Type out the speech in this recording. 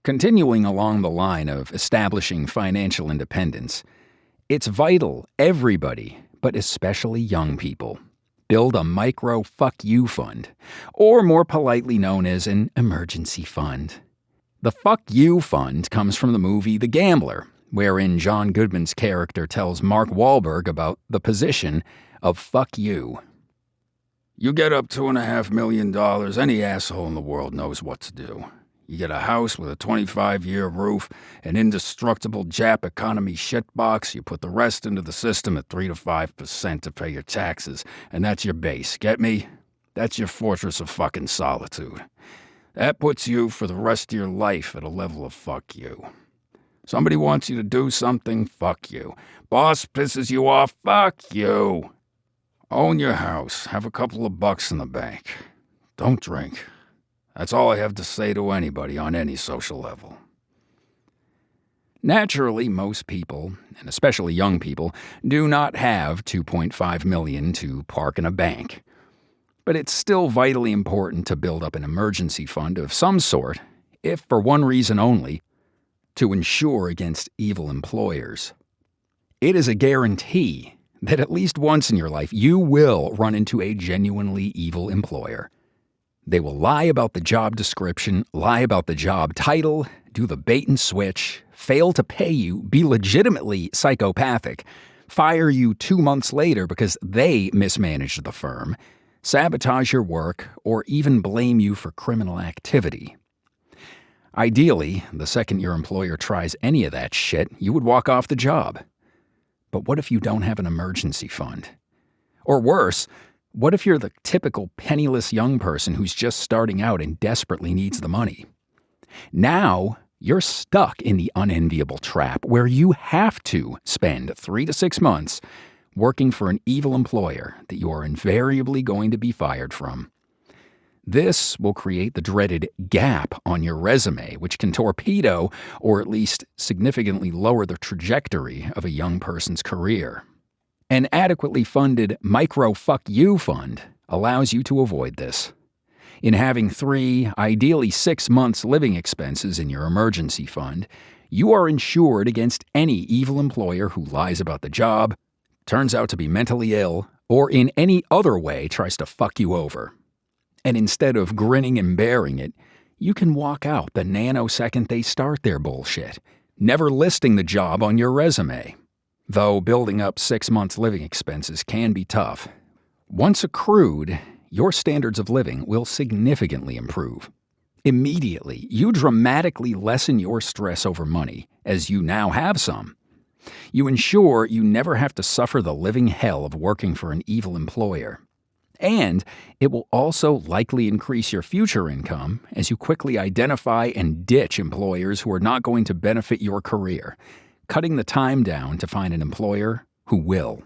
Continuing along the line of establishing financial independence, it's vital everybody, but especially young people, build a micro fuck you fund, or more politely known as an emergency fund. The fuck you fund comes from the movie The Gambler, wherein John Goodman's character tells Mark Wahlberg about the position of fuck you. You get up $2.5 million, any asshole in the world knows what to do. You get a house with a 25-year roof, an indestructible Jap economy shitbox, you put the rest into the system at 3 to 5% to pay your taxes, and that's your base, get me? That's your fortress of fucking solitude. That puts you for the rest of your life at a level of fuck you. Somebody wants you to do something, fuck you. Boss pisses you off, fuck you. Own your house, have a couple of bucks in the bank. Don't drink. That's all I have to say to anybody on any social level. Naturally, most people, and especially young people, do not have $2.5 million to park in a bank. But it's still vitally important to build up an emergency fund of some sort, if for one reason only, to insure against evil employers. It is a guarantee that at least once in your life you will run into a genuinely evil employer. They will lie about the job description, lie about the job title, do the bait and switch, fail to pay you, be legitimately psychopathic, fire you 2 months later because they mismanaged the firm, sabotage your work, or even blame you for criminal activity. Ideally, the second your employer tries any of that shit, you would walk off the job. But what if you don't have an emergency fund? Or worse, what if you're the typical penniless young person who's just starting out and desperately needs the money? Now, you're stuck in the unenviable trap where you have to spend 3 to 6 months working for an evil employer that you are invariably going to be fired from. This will create the dreaded gap on your resume, which can torpedo or at least significantly lower the trajectory of a young person's career. An adequately funded micro-fuck-you fund allows you to avoid this. In having 3, ideally 6 months' living expenses in your emergency fund, you are insured against any evil employer who lies about the job, turns out to be mentally ill, or in any other way tries to fuck you over. And instead of grinning and bearing it, you can walk out the nanosecond they start their bullshit, never listing the job on your resume. Though building up 6 months' living expenses can be tough, once accrued, your standards of living will significantly improve. Immediately, you dramatically lessen your stress over money, as you now have some. You ensure you never have to suffer the living hell of working for an evil employer. And it will also likely increase your future income as you quickly identify and ditch employers who are not going to benefit your career, cutting the time down to find an employer who will.